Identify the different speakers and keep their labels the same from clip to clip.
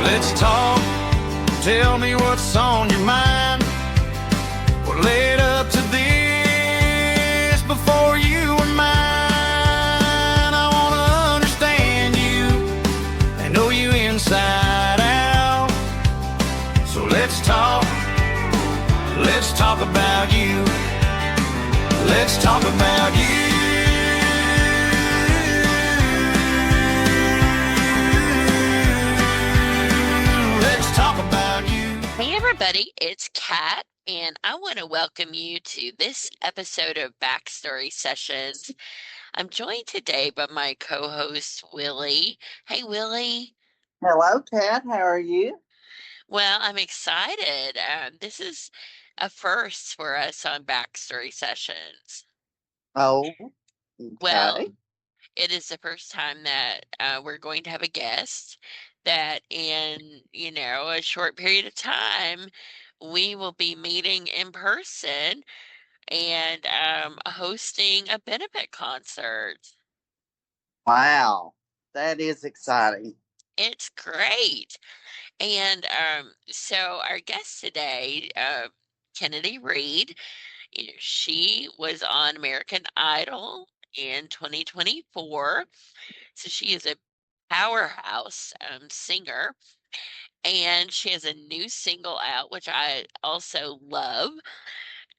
Speaker 1: Let's talk, tell me what's on your mind. What led up to this before you were mine? I wanna understand you and know you inside out. So let's talk about you. Let's talk about you. Let's talk about you.
Speaker 2: Hey everybody, it's Kat, and I want to welcome you to this episode of Backstory Sessions. I'm joined today by my co-host Willie. Hey Willie.
Speaker 3: Hello, Kat. How are you?
Speaker 2: Well, I'm excited. This is a first for us on Backstory Sessions.
Speaker 3: Oh,
Speaker 2: Well,
Speaker 3: okay.
Speaker 2: it is the first time that we're going to have a guest that in, a short period of time, we will be meeting in person and hosting a benefit concert.
Speaker 3: Wow, that is exciting.
Speaker 2: It's great. And so our guest today, Kennedy Reid, she was on American Idol in 2024. So she is a powerhouse singer, and she has a new single out, which I also love.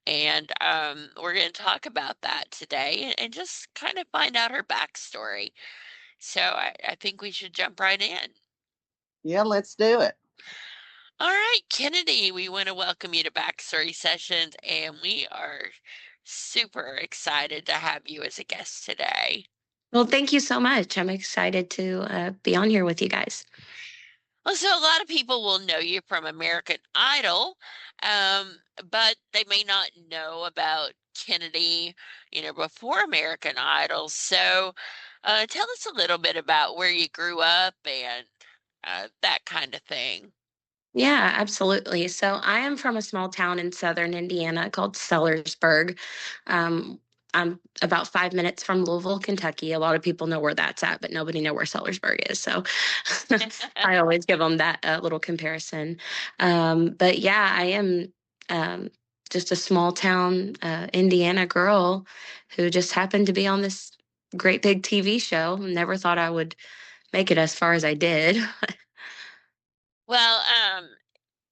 Speaker 2: And we're going to talk about that today and just kind of find out her backstory. So I think we should jump right in.
Speaker 3: Yeah, let's do it.
Speaker 2: All right, Kennedy, we want to welcome you to Backstory Sessions, and we are super excited to have you as a guest today.
Speaker 4: Well, thank you so much. I'm excited to be on here with you guys.
Speaker 2: Well, so a lot of people will know you from American Idol, but they may not know about Kennedy, before American Idol. So tell us a little bit about where you grew up and that kind of thing.
Speaker 4: Yeah, absolutely. So I am from a small town in southern Indiana called Sellersburg. Um, I'm about 5 minutes from Louisville, Kentucky. A lot of people know where that's at, but nobody know where Sellersburg is. So I always give them that little comparison. But yeah, I am um, just a small town Indiana girl who just happened to be on this great big TV show. Never thought I would make it as far as I did.
Speaker 2: Well,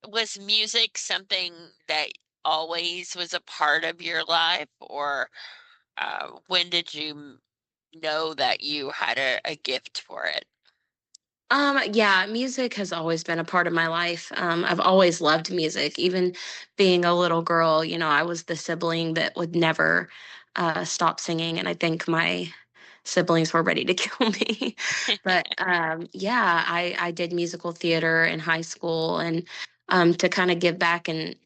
Speaker 2: was music something that always was a part of your life, or when did you know that you had a gift for it?
Speaker 4: Yeah, music has always been a part of my life. I've always loved music. Even being a little girl, I was the sibling that would never stop singing, and I think my siblings were ready to kill me. But yeah, I did musical theater in high school, and to kind of give back and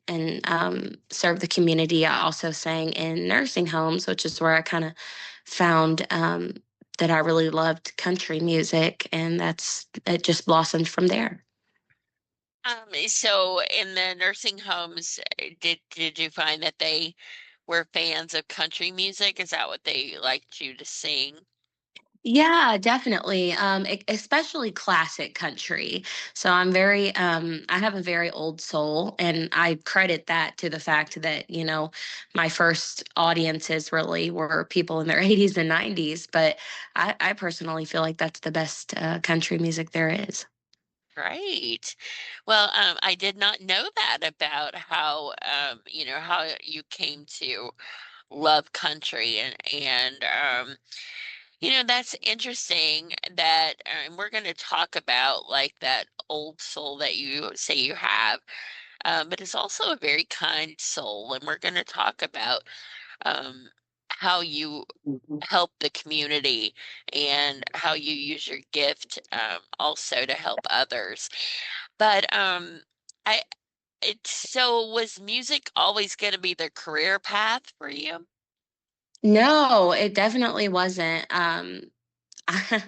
Speaker 4: serve the community, I also sang in nursing homes, which is where I kind of found that I really loved country music, and it just blossomed from there.
Speaker 2: So in the nursing homes, did you find that they were fans of country music? Is that what they liked you to sing?
Speaker 4: Yeah, definitely. Especially classic country. So I have a very old soul, and I credit that to the fact that, my first audiences really were people in their 80s and 90s. But I personally feel like that's the best country music there is.
Speaker 2: Right. Well, I did not know that about how you came to love country and that's interesting that and we're going to talk about like that old soul that you say you have. But it's also a very kind soul, and we're going to talk about um, how you
Speaker 3: Mhm.
Speaker 2: help the community and how you use your gift also to help others. But I so was music always going to be the career path for you?
Speaker 4: No, it definitely wasn't. I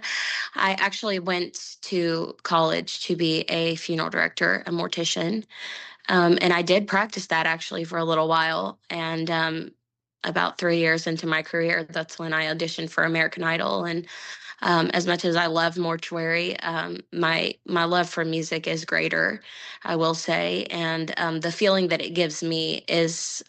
Speaker 4: actually went to college to be a funeral director, a mortician. And I did practice that actually for a little while. And about 3 years into my career, that's when I auditioned for American Idol. And As much as I love mortuary, my love for music is greater, I will say, and the feeling that it gives me is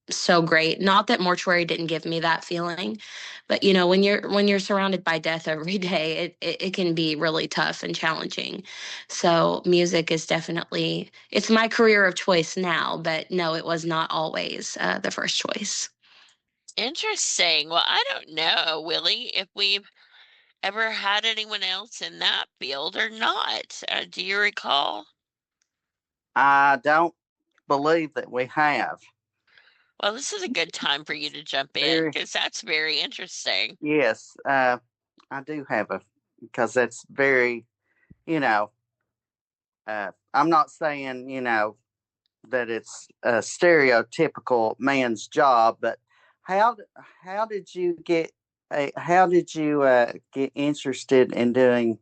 Speaker 4: so great. Not that mortuary didn't give me that feeling, but when you're surrounded by death every day, it can be really tough and challenging. So music is definitely it's my career of choice now, but no, it was not always the first choice.
Speaker 2: Interesting. Well, I don't know, Willie, if we've ever had anyone else in that field or not. Do you recall?
Speaker 3: I don't believe that we have.
Speaker 2: Well, this is a good time for you to jump in
Speaker 3: Very,
Speaker 2: because that's very interesting.
Speaker 3: yes, I do have a, because that's very, you know, I'm not saying, that it's a stereotypical man's job, but how how did you get how did you get interested in doing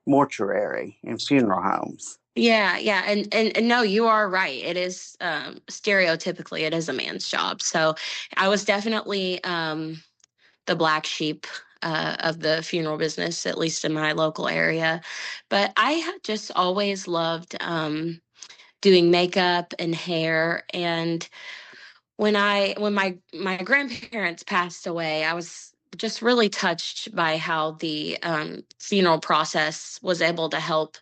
Speaker 3: mortuary and funeral homes?
Speaker 4: Yeah, yeah, and no, you are right. It is stereotypically it is a man's job. So I was definitely the black sheep of the funeral business, at least in my local area. But I had just always loved doing makeup and hair. And when my grandparents passed away, I was just really touched by how the funeral process was able to help,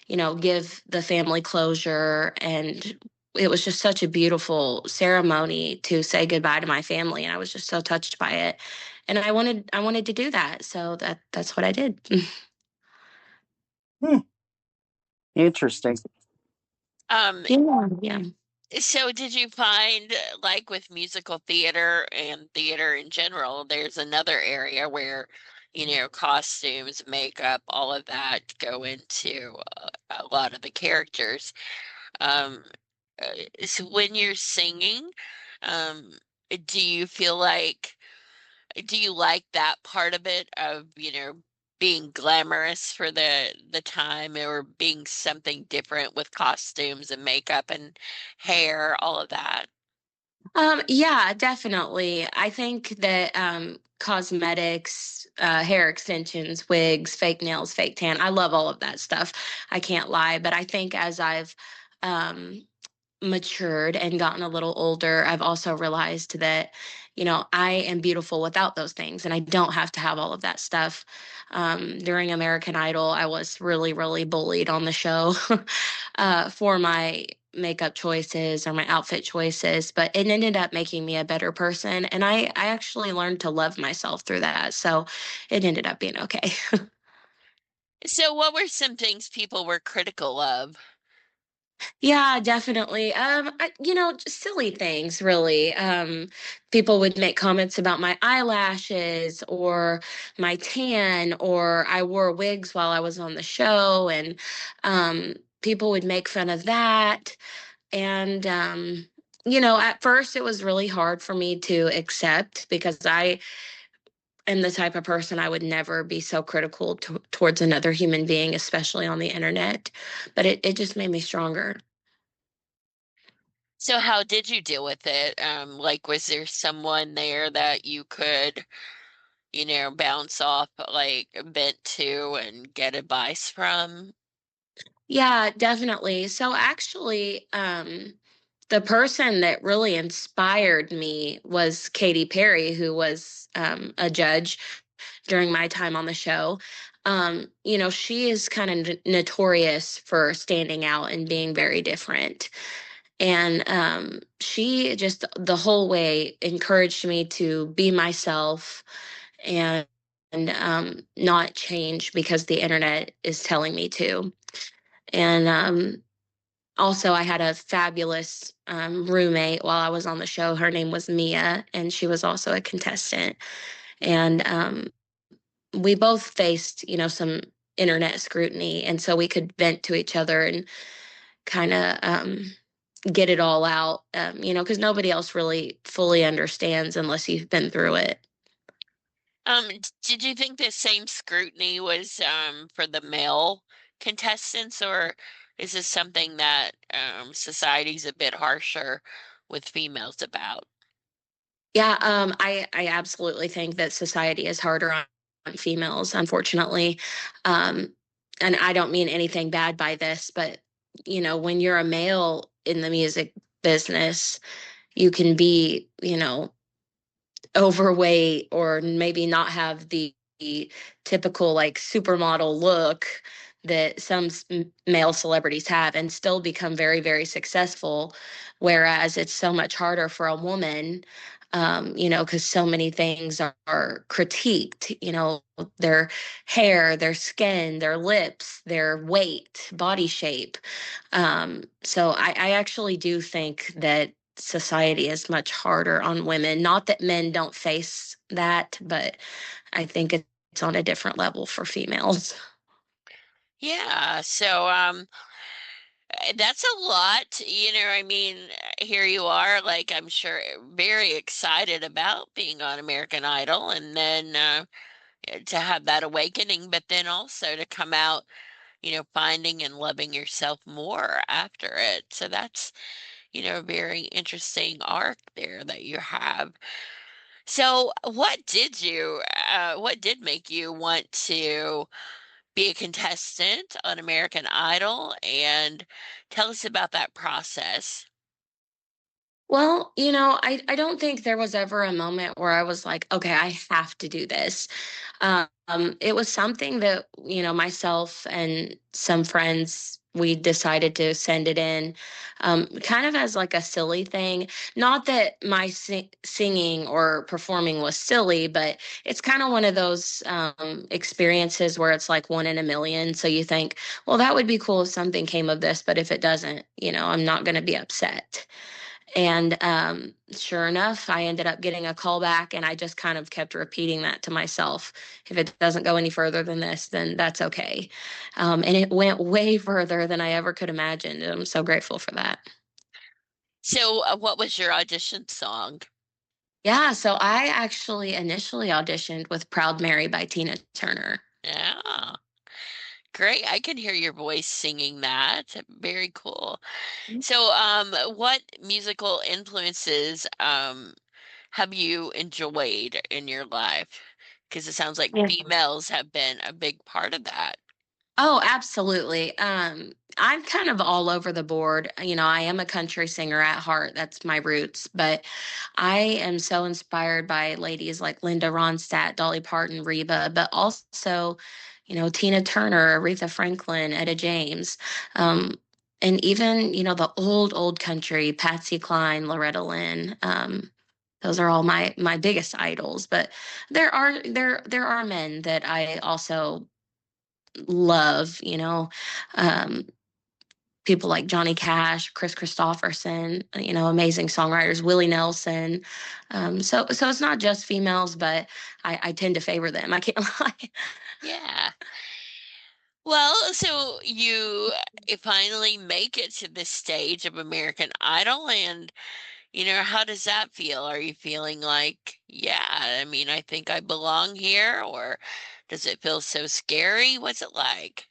Speaker 4: give the family closure. And it was just such a beautiful ceremony to say goodbye to my family, and I was just so touched by it. And I wanted to do that, so that's what I did.
Speaker 3: Hmm, interesting.
Speaker 2: Um,
Speaker 4: Yeah, yeah.
Speaker 2: so did you find, like with musical theater and theater in general, there's another area where, costumes, makeup, all of that go into a lot of the characters. Um, so when you're singing, um, do you feel like do you like that part of it of, being glamorous for the time or being something different with costumes and makeup and hair, all of that?
Speaker 4: Yeah, definitely. I think that cosmetics, hair extensions, wigs, fake nails, fake tan, I love all of that stuff. I can't lie. But I think as I've um, matured and gotten a little older, I've also realized that, I am beautiful without those things and I don't have to have all of that stuff. During American Idol, I was really, really bullied on the show for my makeup choices or my outfit choices, but it ended up making me a better person. And I actually learned to love myself through that. So it ended up being okay.
Speaker 2: So what were some things people were critical of?
Speaker 4: Yeah, definitely. Just silly things, really. People would make comments about my eyelashes or my tan, or I wore wigs while I was on the show, and people would make fun of that. And at first it was really hard for me to accept because I am the type of person I would never be so critical towards another human being, especially on the internet. But it just made me stronger.
Speaker 2: So how did you deal with it? Like, was there someone there that you could, bounce off like a bit to and get advice from?
Speaker 4: Yeah, definitely. So actually, the person that really inspired me was Katy Perry, who was a judge during my time on the show. She is kind of notorious for standing out and being very different. And she just the whole way encouraged me to be myself and not change because the internet is telling me to. And also, I had a fabulous roommate while I was on the show. Her name was Mia, and she was also a contestant. And we both faced, some internet scrutiny, and so we could vent to each other and kind of get it all out, because nobody else really fully understands unless you've been through it.
Speaker 2: Did you think the same scrutiny was for the male contestants, or is this something that society's a bit harsher with females about?
Speaker 4: Yeah, I absolutely think that society is harder on females, unfortunately. And I don't mean anything bad by this, but when you're a male in the music business, you can be, overweight or maybe not have the typical like supermodel look that some male celebrities have and still become very, very successful. Whereas it's so much harder for a woman, because so many things are critiqued, their hair, their skin, their lips, their weight, body shape. So I actually do think that society is much harder on women. Not that men don't face that, but I think it's on a different level for females.
Speaker 2: Yeah. So, that's a lot, I mean, here you are, like, I'm sure very excited about being on American Idol, and then to have that awakening, but then also to come out, finding and loving yourself more after it. So that's, a very interesting arc there that you have. So what did make you want to be a contestant on American Idol, and tell us about that process?
Speaker 4: Well, I don't think there was ever a moment where I was like, okay, I have to do this. It was something that, myself and some friends, we decided to send it in, kind of as like a silly thing. Not that my singing or performing was silly, but it's kind of one of those experiences where it's like one in a million. So you think, well, that would be cool if something came of this, but if it doesn't, I'm not going to be upset. And sure enough, I ended up getting a call back, and I just kind of kept repeating that to myself. If it doesn't go any further than this, then that's okay. And it went way further than I ever could imagine. And I'm so grateful for that.
Speaker 2: So, what was your audition song?
Speaker 4: Yeah, so I actually initially auditioned with Proud Mary by Tina Turner.
Speaker 2: Yeah, great. I can hear your voice singing that. Very cool. So, what musical influences have you enjoyed in your life? Because it sounds like
Speaker 4: Yeah.
Speaker 2: females have been a big part of that.
Speaker 4: Oh, absolutely. I'm kind of all over the board. I am a country singer at heart. That's my roots. But I am so inspired by ladies like Linda Ronstadt, Dolly Parton, Reba, but also, Tina Turner, Aretha Franklin, Etta James. And even, the old country, Patsy Cline, Loretta Lynn. Those are all my biggest idols. But there are men that I also love, um, people like Johnny Cash, Chris Christopherson, amazing songwriters, Willie Nelson. So it's not just females, but I tend to favor them. I can't lie.
Speaker 2: Yeah. Well, so you finally make it to this stage of American Idol, and how does that feel? Are you feeling like, yeah, I mean, I think I belong here, or does it feel so scary? What's it like?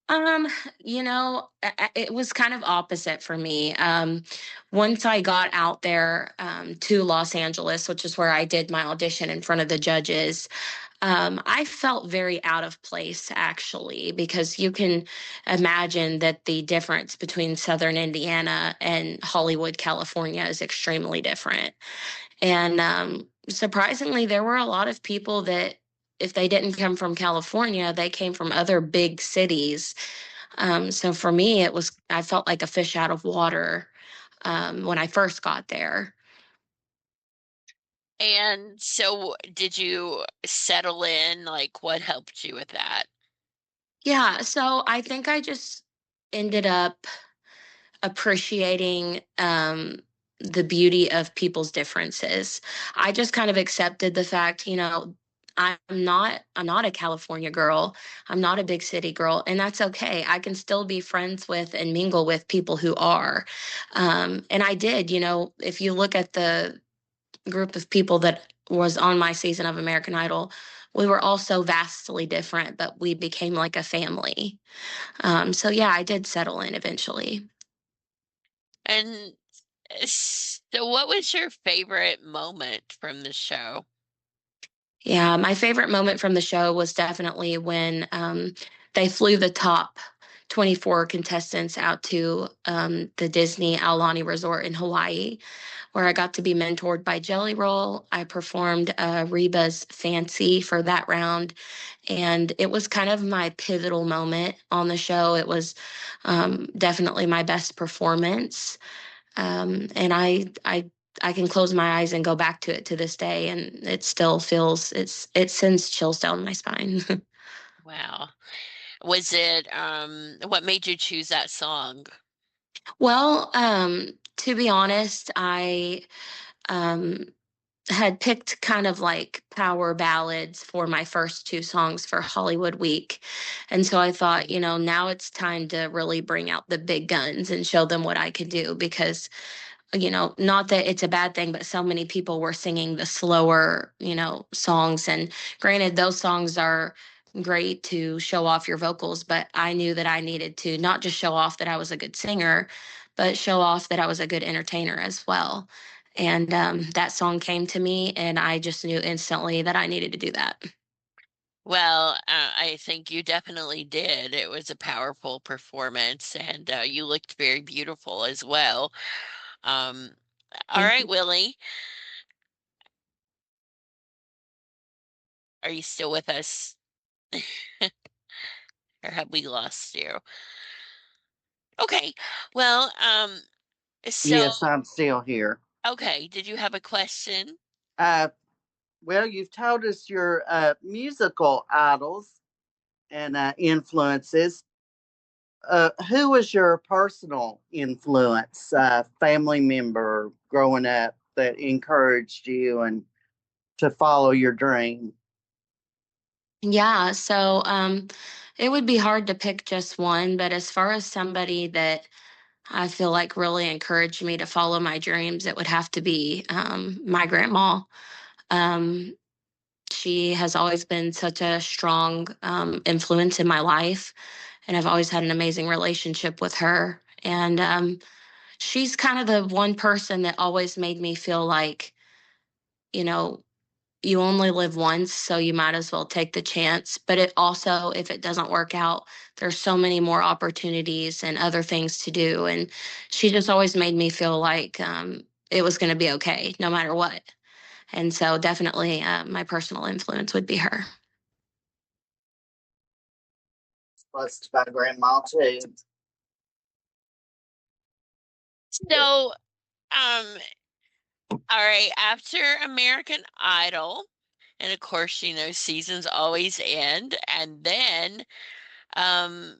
Speaker 4: Um, it was kind of opposite for me. Once I got out there to Los Angeles, which is where I did my audition in front of the judges, I felt very out of place actually, because you can imagine that the difference between Southern Indiana and Hollywood, California is extremely different. And surprisingly, there were a lot of people that, if they didn't come from California, they came from other big cities. So for me, I felt like a fish out of water when I first got there.
Speaker 2: And so did you settle in? Like, what helped you with that?
Speaker 4: Yeah, so I think I just ended up appreciating the beauty of people's differences. I just kind of accepted the fact, I'm not a California girl. I'm not a big city girl, and that's okay. I can still be friends with and mingle with people who are. And I did, if you look at the group of people that was on my season of American Idol, we were all so vastly different, but we became like a family. So yeah, I did settle in eventually.
Speaker 2: And so what was your favorite moment from the show?
Speaker 4: Yeah, my favorite moment from the show was definitely when they flew the top 24 contestants out to the Disney Aulani Resort in Hawaii, where I got to be mentored by Jelly Roll. I performed Reba's Fancy for that round, and it was kind of my pivotal moment on the show. It was definitely my best performance, and I can close my eyes and go back to it to this day, and it still feels it sends chills down my spine.
Speaker 2: Wow. Was it what made you choose that song?
Speaker 4: Well, to be honest, I um, had picked kind of like power ballads for my first two songs for Hollywood Week. And so I thought, now it's time to really bring out the big guns and show them what I could do because not that it's a bad thing, but so many people were singing the slower, songs. And granted, those songs are great to show off your vocals, but I knew that I needed to not just show off that I was a good singer, but show off that I was a good entertainer as well. And that song came to me, and I just knew instantly that I needed to do that.
Speaker 2: Well, I think you definitely did. It was a powerful performance, and you looked very beautiful as well. Um, all
Speaker 4: Thank
Speaker 2: right,
Speaker 4: you.
Speaker 2: Willie, are you still with us, or have we lost you? Okay. Well, so
Speaker 3: Yes, I'm still here.
Speaker 2: okay, did you have a question?
Speaker 3: Uh, well, you've told us your musical idols and influences. Who was your personal influence, family member growing up that encouraged you and to follow your dream?
Speaker 4: Yeah, so it would be hard to pick just one, but as far as somebody that I feel like really encouraged me to follow my dreams, it would have to be my grandma. Um, she has always been such a strong influence in my life, and I've always had an amazing relationship with her. And she's kind of the one person that always made me feel like, you know, you only live once, so you might as well take the chance. But it also, if it doesn't work out, there's so many more opportunities and other things to do. And she just always made me feel like it was going to be okay, no matter what. And so, definitely, my personal influence would be her.
Speaker 3: Blessed by grandma too.
Speaker 2: So, um, all right, after American Idol, and of course, seasons always end, and then, um,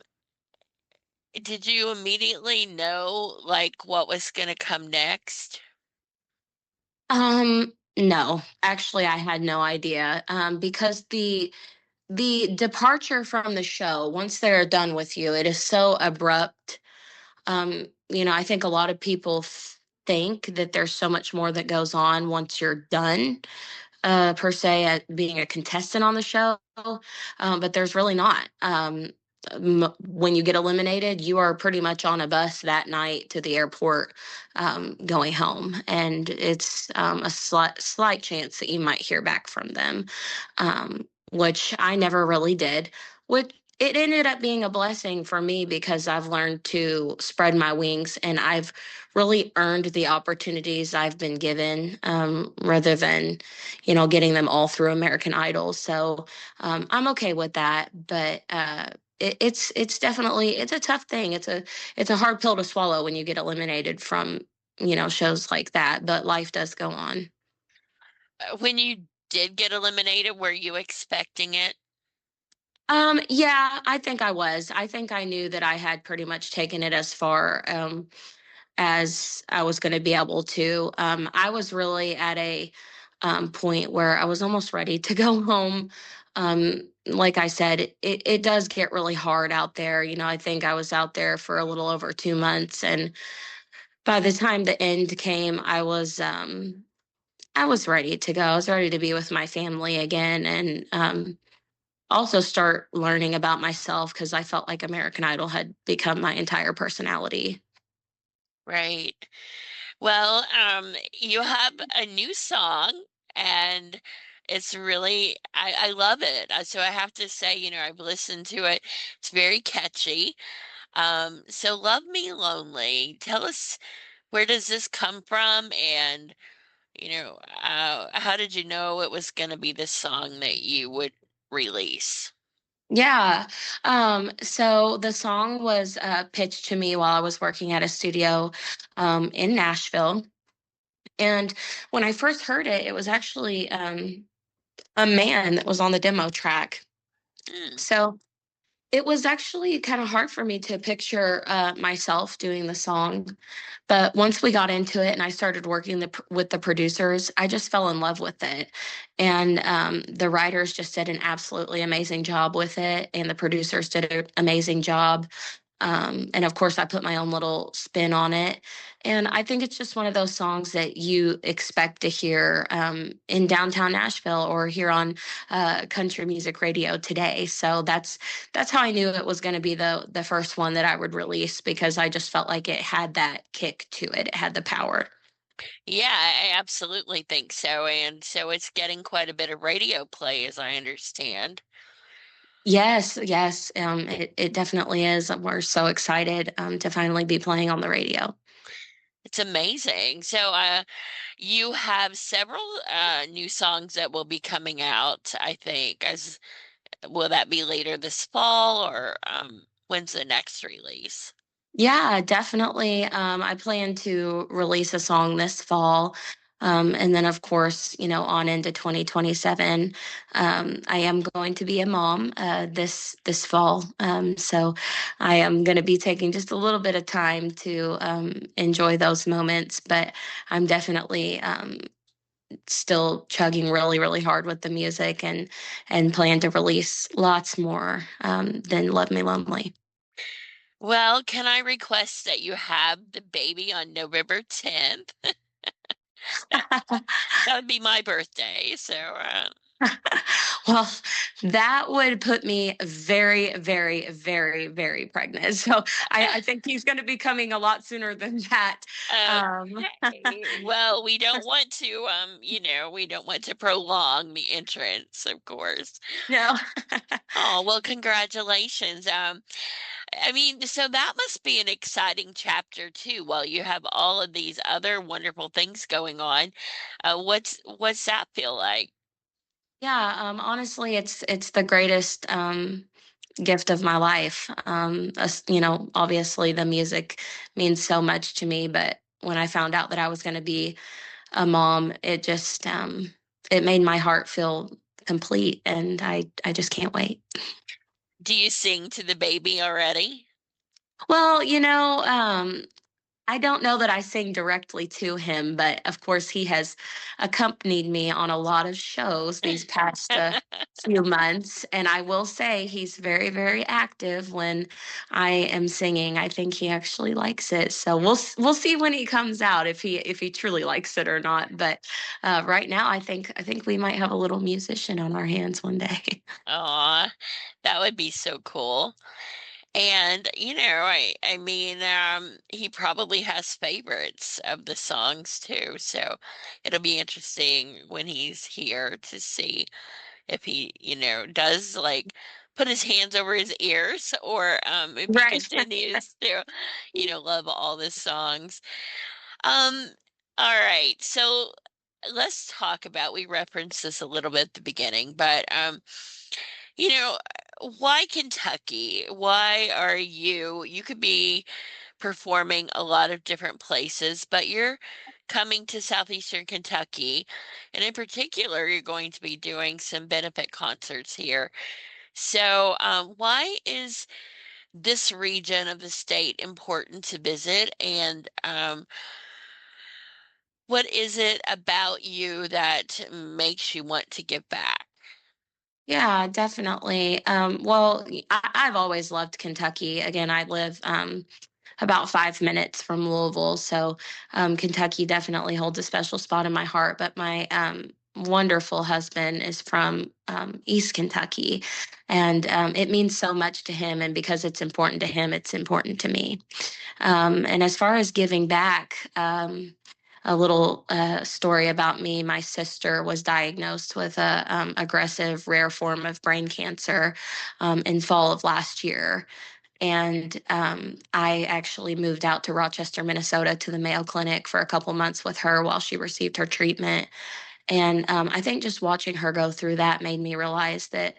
Speaker 2: did you immediately know like what was gonna come next?
Speaker 4: No, actually, I had no idea because the departure from the show, once they're done with you, it is so abrupt. I think a lot of people think that there's so much more that goes on once you're done, per se, at being a contestant on the show, but there's really not. When you get eliminated, you are pretty much on a bus that night to the airport, going home, and it's a slight chance that you might hear back from them, which I never really did. Which it ended up being a blessing for me because I've learned to spread my wings and I've really earned the opportunities I've been given, rather than getting them all through American Idol. So I'm okay with that, but it's definitely it's a tough thing. It's a hard pill to swallow when you get eliminated from shows like that. But life does go on.
Speaker 2: When you did get eliminated, were you expecting it?
Speaker 4: Yeah, I think I was. I think I knew that I had pretty much taken it as far as I was going to be able to. I was really at a point where I was almost ready to go home. Like I said, it does get really hard out there. I think I was out there for a little over 2 months, and by the time the end came, I was ready to go. I was ready to be with my family again, and also start learning about myself because I felt like American Idol had become my entire personality.
Speaker 2: Right. Well, you have a new song, and It's really, I love it. So I have to say, I've listened to it. It's very catchy. So Love Me Lonely. Tell us, where does this come from? And, how did you know it was going to be the song that you would release?
Speaker 4: Yeah. So the song was pitched to me while I was working at a studio in Nashville. And when I first heard it, it was actually a man that was on the demo track.
Speaker 2: Mm.
Speaker 4: So it was actually kind of hard for me to picture myself doing the song. But once we got into it and I started working with the producers, I just fell in love with it. And the writers just did an absolutely amazing job with it. And the producers did an amazing job. And of course, I put my own little spin on it. And I think it's just one of those songs that you expect to hear in downtown Nashville or here on country music radio today. So that's how I knew it was going to be the first one that I would release because I just felt like it had that kick to it. It had the power.
Speaker 2: Yeah, I absolutely think so. And so it's getting quite a bit of radio play, as I understand.
Speaker 4: Yes, yes, it definitely is. We're so excited to finally be playing on the radio.
Speaker 2: It's amazing. So, you have several new songs that will be coming out, I think. Will that be later this fall or when's the next release?
Speaker 4: Yeah, definitely. I plan to release a song this fall. And then, of course, on into 2027. I am going to be a mom this fall. So I am going to be taking just a little bit of time to enjoy those moments. But I'm definitely still chugging really, really hard with the music and plan to release lots more than Love Me Lonely.
Speaker 2: Well, can I request that you have the baby on November 10th? That would be my birthday. So,
Speaker 4: Well, that would put me very, very, very, very pregnant. So I think he's going to be coming a lot sooner than that. Um,
Speaker 2: okay. Well, we don't want to, we don't want to prolong the entrance, of course.
Speaker 4: no.
Speaker 2: Oh, well, congratulations. I mean, so that must be an exciting chapter too, while you have all of these other wonderful things going on. What's that feel like?
Speaker 4: Yeah, honestly, it's the greatest gift of my life. Obviously the music means so much to me, but when I found out that I was going to be a mom, it just it made my heart feel complete, and I just can't wait.
Speaker 2: Do you sing to the baby already?
Speaker 4: Well, I don't know that I sing directly to him, but of course he has accompanied me on a lot of shows these past few months, and I will say he's very, very active when I am singing. I think he actually likes it, so we'll see when he comes out if he truly likes it or not. But right now, I think we might have a little musician on our hands one day.
Speaker 2: Aw, that would be so cool. And I mean, he probably has favorites of the songs too. So it'll be interesting when he's here to see if he, does like put his hands over his ears or if he
Speaker 4: Right.
Speaker 2: continues to, love all the songs. Um, all right. So let's talk about, we referenced this a little bit at the beginning, but you know, why Kentucky? Why are you could be performing a lot of different places, but you're coming to Southeastern Kentucky, and in particular, you're going to be doing some benefit concerts here. So, why is this region of the state important to visit? And what is it about you that makes you want to give back?
Speaker 4: Yeah, definitely. Well, I've always loved Kentucky. Again, I live about 5 minutes from Louisville, so Kentucky definitely holds a special spot in my heart. But my wonderful husband is from East Kentucky, and it means so much to him. And because it's important to him, it's important to me. And as far as giving back, a little story about me. My sister was diagnosed with a aggressive rare form of brain cancer in fall of last year. And I actually moved out to Rochester, Minnesota to the Mayo Clinic for a couple months with her while she received her treatment. And I think just watching her go through that made me realize that,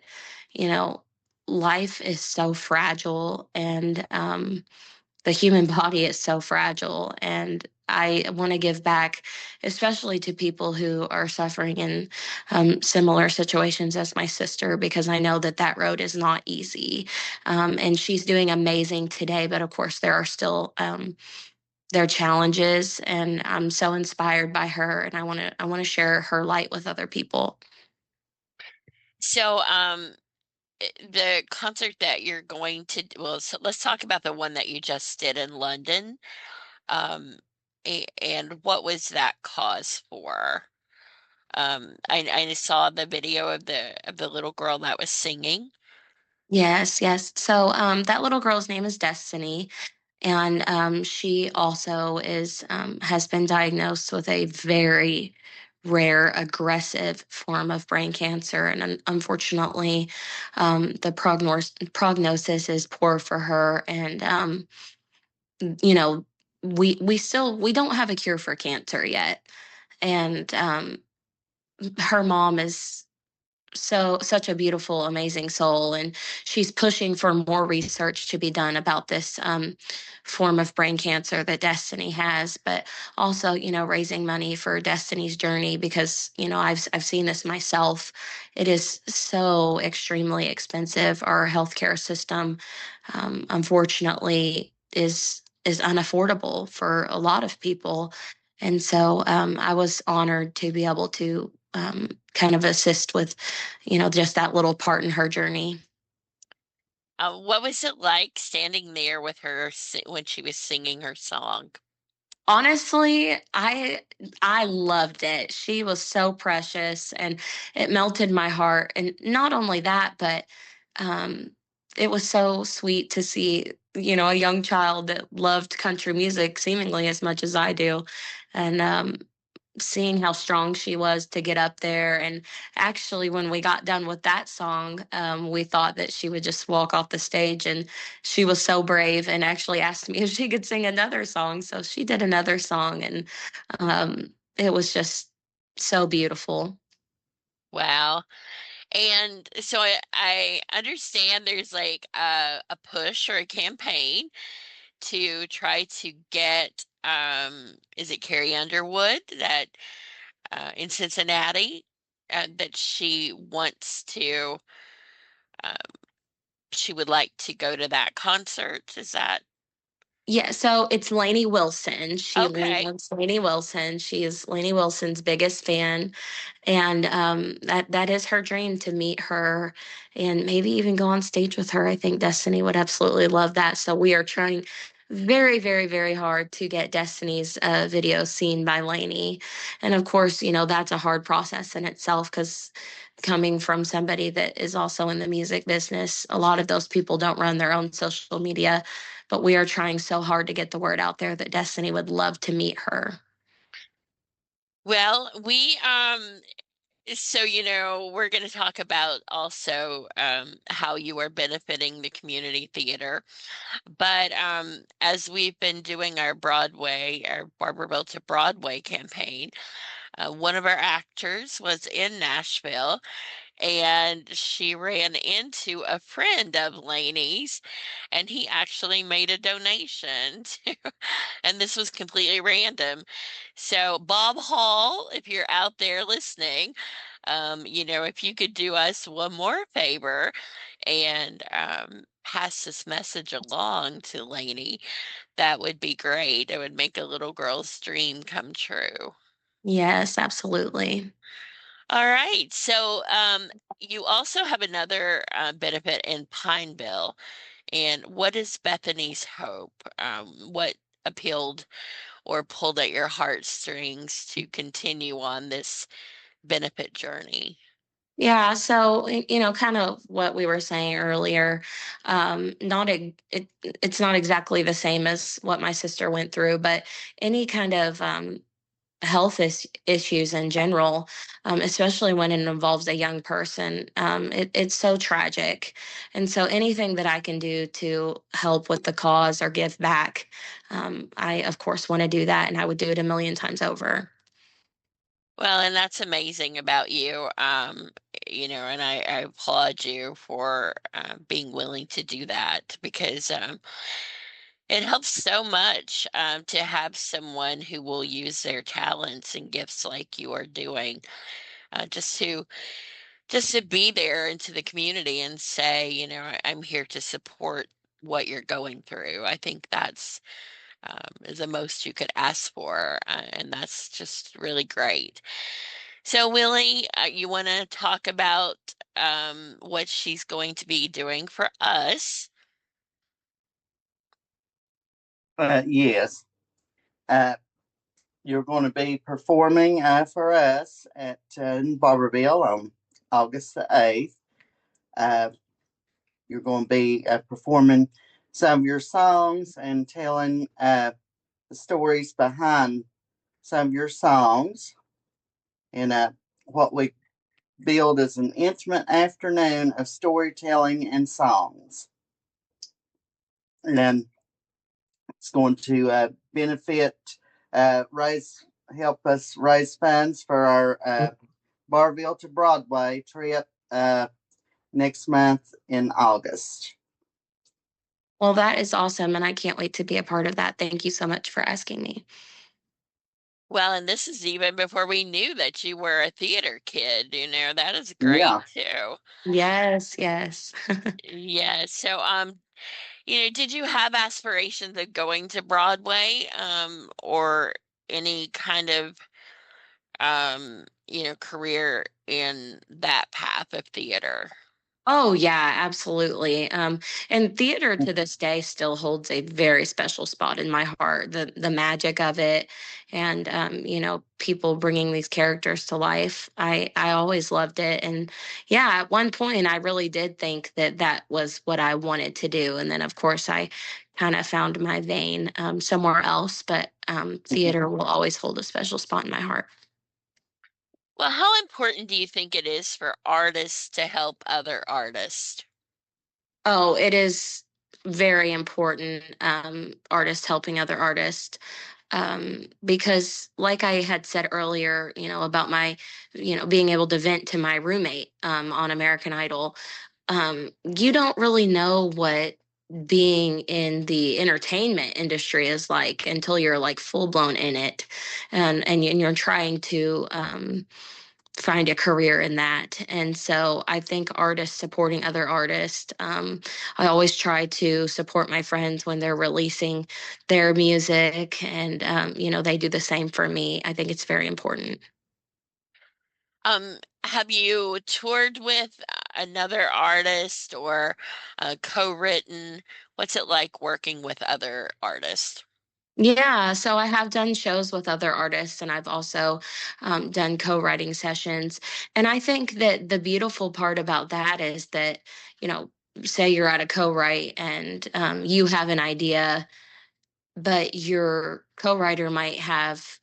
Speaker 4: you know, life is so fragile, and the human body is so fragile. And I want to give back, especially to people who are suffering in similar situations as my sister, because I know that that road is not easy. And she's doing amazing today, but of course, there are still their challenges, and I'm so inspired by her, and I want to share her light with other people.
Speaker 2: So, the concert that you're going to, well, so let's talk about the one that you just did in London. Um, and what was that cause for? I saw the video of the little girl that was singing.
Speaker 4: Yes, yes. So that little girl's name is Destiny, and she also is has been diagnosed with a very rare aggressive form of brain cancer, and unfortunately, the prognosis is poor for her. And you know, we don't have a cure for cancer yet, and her mom is such a beautiful, amazing soul, and she's pushing for more research to be done about this form of brain cancer that Destiny has, but also, raising money for Destiny's journey, because I've seen this myself. It is so extremely expensive. Our healthcare system, unfortunately, is unaffordable for a lot of people. And so I was honored to be able to kind of assist with, just that little part in her journey.
Speaker 2: What was it like standing there with her when she was singing her song?
Speaker 4: Honestly, I loved it. She was so precious, and it melted my heart. And not only that, but um, it was so sweet to see, a young child that loved country music seemingly as much as I do. And seeing how strong she was to get up there. And actually, when we got done with that song, we thought that she would just walk off the stage. And she was so brave and actually asked me if she could sing another song. So she did another song, and it was just so beautiful.
Speaker 2: Wow. And so I understand there's like a push or a campaign to try to get, is it Carrie Underwood that in Cincinnati, that um, she would like to go to that concert. Is that
Speaker 4: Yeah, so it's Lainey Wilson. She
Speaker 2: okay?
Speaker 4: loves Lainey Wilson. She is Lainey Wilson's biggest fan, and that is her dream, to meet her and maybe even go on stage with her. I think Destiny would absolutely love that. So we are trying very, very, very hard to get Destiny's video seen by Lainey, and of course, that's a hard process in itself, because coming from somebody that is also in the music business, a lot of those people don't run their own social media, but we are trying so hard to get the word out there that Destiny would love to meet her.
Speaker 2: Well, so we're going to talk about also how you are benefiting the community theater. But as we've been doing our Barbourville to Broadway campaign, one of our actors was in Nashville, and she ran into a friend of Lainey's, and he actually made a donation to, and this was completely random. So Bob Hall, if you're out there listening, if you could do us one more favor and pass this message along to Lainey, that would be great. It would make a little girl's dream come true.
Speaker 4: Yes, absolutely.
Speaker 2: All right. So you also have another benefit in Pineville. And what is Bethany's Hope? What appealed or pulled at your heartstrings to continue on this benefit journey?
Speaker 4: Yeah, so kind of what we were saying earlier. It's not exactly the same as what my sister went through, but any kind of health issues in general, especially when it involves a young person. It's so tragic. And so anything that I can do to help with the cause or give back, I, of course, want to do that. And I would do it a million times over.
Speaker 2: Well, and that's amazing about you. And I applaud you for being willing to do that because it helps so much to have someone who will use their talents and gifts like you are doing, just to be there into the community and say, I'm here to support what you're going through. I think that's is the most you could ask for, and that's just really great. So, Willie, you want to talk about what she's going to be doing for us?
Speaker 3: Yes. You're going to be performing for us at Barbourville on August the 8th. You're going to be performing some of your songs and telling the stories behind some of your songs. And what we build is an intimate afternoon of storytelling and songs. And it's going to benefit, help us raise funds for our Barbourville to Broadway trip next month in August.
Speaker 4: Well, that is awesome. And I can't wait to be a part of that. Thank you so much for asking me.
Speaker 2: Well, and this is even before we knew that you were a theater kid. That is great
Speaker 3: Yeah.
Speaker 2: too.
Speaker 4: Yes, yes.
Speaker 2: Yeah. So, did you have aspirations of going to Broadway, or any kind of, career in that path of theater?
Speaker 4: Oh yeah, absolutely. And theater to this day still holds a very special spot in my heart. The magic of it, and people bringing these characters to life. I always loved it, and yeah, at one point I really did think that that was what I wanted to do, and then of course I kind of found my vein somewhere else. But theater will always hold a special spot in my heart.
Speaker 2: Well, how important do you think it is for artists to help other artists?
Speaker 4: Oh, it is very important, artists helping other artists. Because like I had said earlier, about my, being able to vent to my roommate on American Idol, you don't really know what being in the entertainment industry is like until you're like full blown in it, and you're trying to find a career in that. And so I think artists supporting other artists. I always try to support my friends when they're releasing their music, and they do the same for me. I think it's very important.
Speaker 2: Have you toured with another artist or co-written? What's it like working with other artists?
Speaker 4: Yeah, so I have done shows with other artists, and I've also done co-writing sessions. And I think that the beautiful part about that is that, you know, say you're at a co-write and you have an idea, but your co-writer might have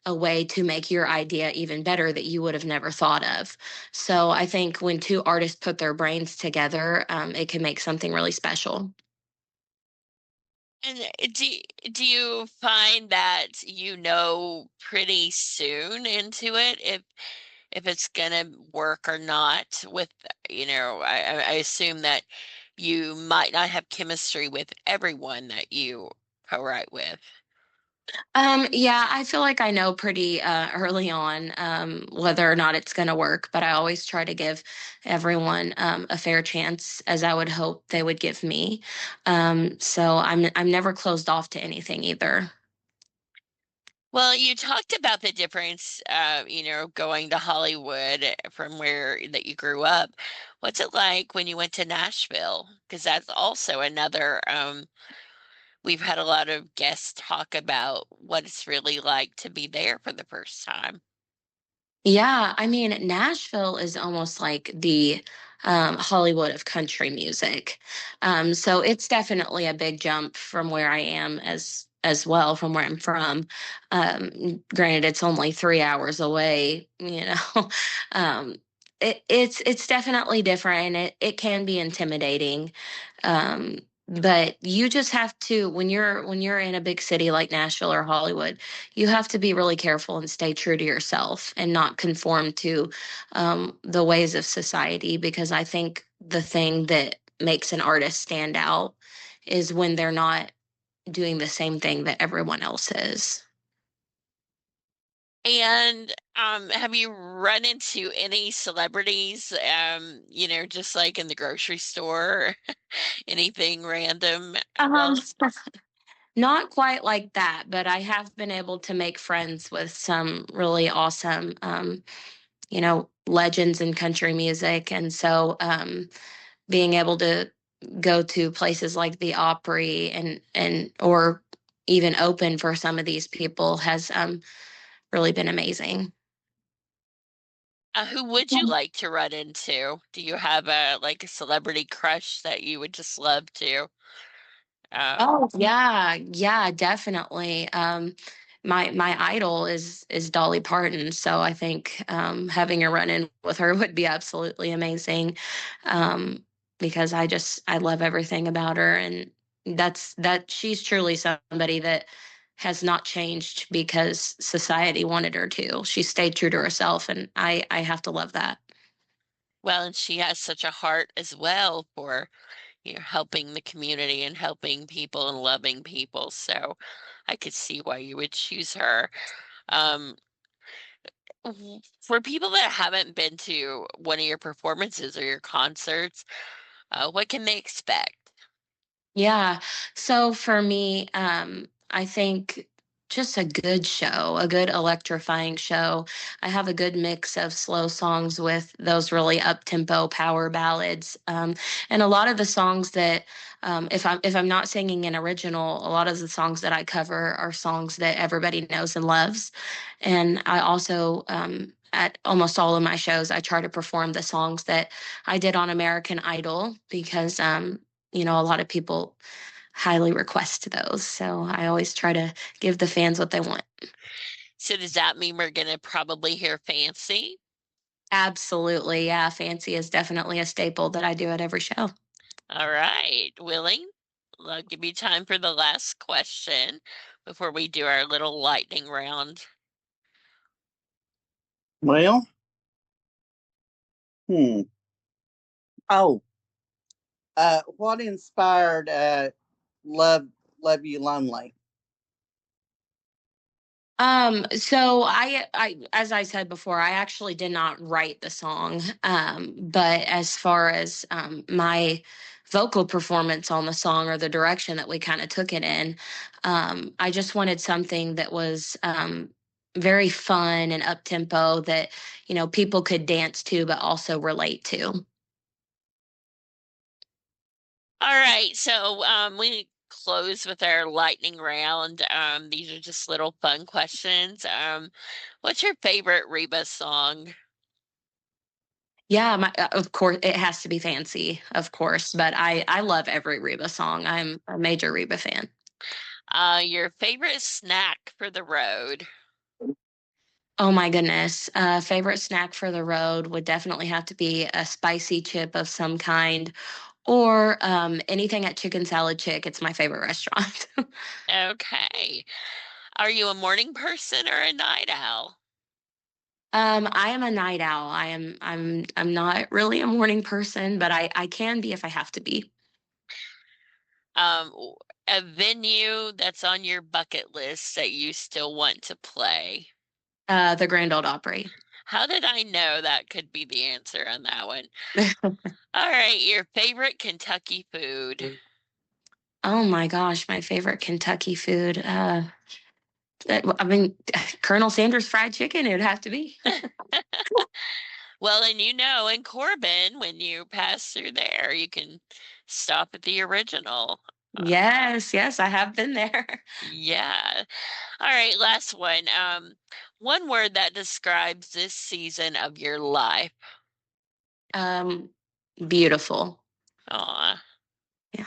Speaker 4: a way to make your idea even better that you would have never thought of. So I think when two artists put their brains together, it can make something really special.
Speaker 2: And do you find that pretty soon into it if it's gonna work or not with, I assume that you might not have chemistry with everyone that you co-write with.
Speaker 4: Yeah, I feel like I know pretty early on whether or not it's going to work, but I always try to give everyone a fair chance, as I would hope they would give me. So I'm never closed off to anything either.
Speaker 2: Well, you talked about the difference, going to Hollywood from where that you grew up. What's it like when you went to Nashville? Because that's also another, we've had a lot of guests talk about what it's really like to be there for the first time.
Speaker 4: Yeah, I mean, Nashville is almost like the Hollywood of country music. So it's definitely a big jump from where I am as as well from where I'm from. Granted, it's only 3 hours away, um, it's definitely different, and it can be intimidating. Um, but you just have to, when you're in a big city like Nashville or Hollywood, you have to be really careful and stay true to yourself and not conform to the ways of society, because I think the thing that makes an artist stand out is when they're not doing the same thing that everyone else is.
Speaker 2: And have you run into any celebrities, just like in the grocery store, anything random?
Speaker 4: Um,
Speaker 2: Well,
Speaker 4: Not quite like that, but I have been able to make friends with some really awesome, legends in country music. And so being able to go to places like the Opry and or even open for some of these people has really been amazing.
Speaker 2: who would you like to run into? Do you have a celebrity crush that you would just love to? Um,
Speaker 4: Oh yeah, yeah, definitely. My idol is Dolly Parton, so I think having a run in with her would be absolutely amazing. Because I love everything about her, and that she's truly somebody that has not changed because society wanted her to. She stayed true to herself, and I have to love that.
Speaker 2: well, and she has such a heart as well for helping the community and helping people and loving people. So I could see why you would choose her. Um, for people that haven't been to one of your performances or your concerts, what can they expect?
Speaker 4: Yeah. So for me, I think just a good show, a good electrifying show. I have a good mix of slow songs with those really up-tempo power ballads. And a lot of the songs that, if I'm not singing an original, a lot of the songs that I cover are songs that everybody knows and loves. And I also, at almost all of my shows, I try to perform the songs that I did on American Idol because a lot of people highly request those. So I always try to give the fans what they want.
Speaker 2: So does that mean we're gonna probably hear Fancy?
Speaker 4: Absolutely. Yeah. Fancy is definitely a staple that I do at every show.
Speaker 2: All right, willing? I'll give you time for the last question before we do our little lightning round.
Speaker 3: Well, hmm. Oh, what inspired Love Love You Lonely?
Speaker 4: So as I said before, I actually did not write the song. But as far as my vocal performance on the song or the direction that we kind of took it in, I just wanted something that was very fun and up tempo that, people could dance to, but also relate to.
Speaker 2: All right, so we close with our lightning round. These are just little fun questions. What's your favorite Reba song?
Speaker 4: Yeah, of course it has to be Fancy, of course, but I love every Reba song. I'm a major Reba fan.
Speaker 2: Your favorite snack for the road?
Speaker 4: Oh my goodness. Favorite snack for the road would definitely have to be a spicy chip of some kind or anything at Chicken Salad Chick. It's my favorite restaurant.
Speaker 2: Okay. Are you a morning person or a night owl?
Speaker 4: I am a night owl. I'm not really a morning person, but I can be if I have to be.
Speaker 2: Um, a venue that's on your bucket list that you still want to play?
Speaker 4: The Grand Ole Opry.
Speaker 2: How did I know that could be the answer on that one? All right, your favorite Kentucky food.
Speaker 4: Oh my gosh, my favorite Kentucky food. I mean, Colonel Sanders fried chicken, it would have to be.
Speaker 2: Well, and in Corbin, when you pass through there, you can stop at the original. Uh,
Speaker 4: Yes, yes, I have been there.
Speaker 2: yeah. All right, last one. One word that describes this season of your life.
Speaker 4: Um, Beautiful.
Speaker 2: Aw.
Speaker 4: Yeah.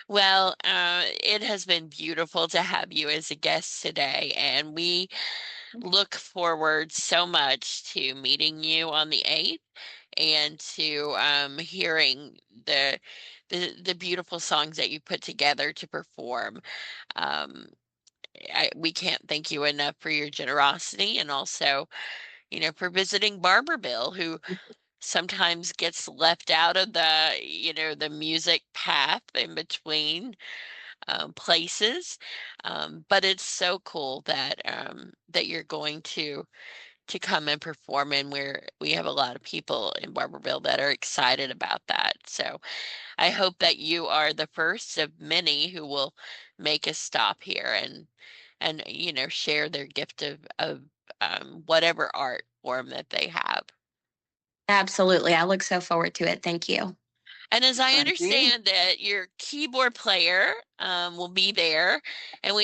Speaker 2: Well, it has been beautiful to have you as a guest today, and we look forward so much to meeting you on the 8th and to hearing the beautiful songs that you put together to perform. Um, we can't thank you enough for your generosity and also, for visiting Barbourville, who sometimes gets left out of the music path in between places. But it's so cool that you're going to come and perform, and we have a lot of people in Barbourville that are excited about that. So I hope that you are the first of many who will make a stop here and share their gift of whatever art form that they have.
Speaker 4: Absolutely. I look so forward to it. Thank you.
Speaker 2: And as I
Speaker 3: Thank you.
Speaker 2: understand that your keyboard player will be there, and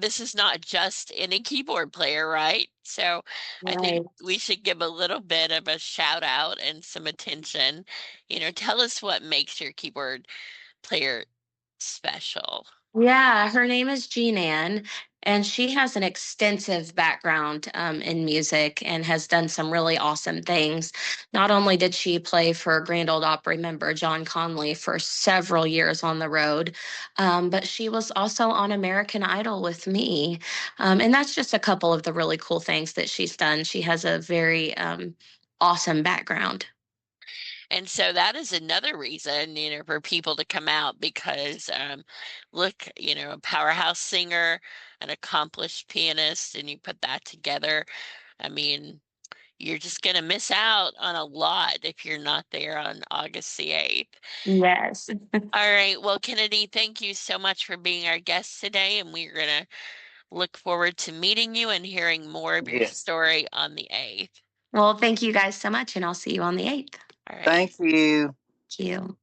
Speaker 2: this is not just any keyboard player, right? So I think
Speaker 4: Right.
Speaker 2: we should give a little bit of a shout out and some attention. Tell us what makes your keyboard player special.
Speaker 4: Yeah, her name is Jean Ann, and she has an extensive background in music and has done some really awesome things. Not only did she play for Grand Ole Opry member John Conley for several years on the road, but she was also on American Idol with me. And that's just a couple of the really cool things that she's done. She has a very awesome background.
Speaker 2: And so that is another reason, for people to come out because look, a powerhouse singer, an accomplished pianist, and you put that together. I mean, you're just going to miss out on a lot if you're not there on August the 8th.
Speaker 4: Yes.
Speaker 2: All right. Well, Kennedy, thank you so much for being our guest today. And we're going to look forward to meeting you and hearing more of your
Speaker 3: Yes.
Speaker 2: story on the 8th.
Speaker 4: Well, thank you guys so much, and I'll see you on the 8th.
Speaker 2: All right.
Speaker 3: Thank you.
Speaker 4: Thank you.